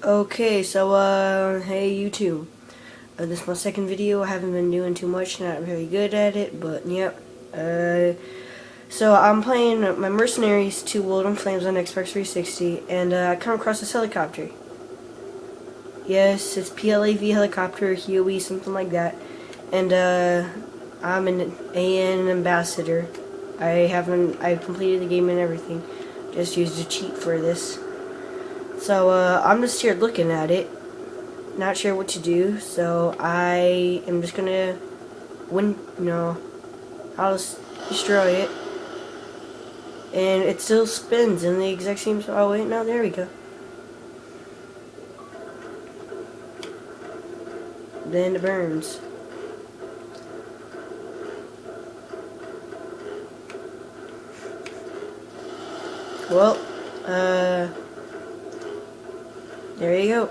Okay, so, hey YouTube. This is my second video. I haven't been doing too much, not very good at it, but yep. So I'm playing my Mercenaries 2 World in Flames on Xbox 360, and I come across this helicopter. Yes, it's PLAV helicopter, HUE, something like that. And, I'm an AN ambassador. I completed the game and everything. Just used a cheat for this. So, I'm just here looking at it, not sure what to do, so I am just gonna I'll just destroy it. And it still spins in the exact same, oh wait, no, there we go. Then it burns. Well, there you go.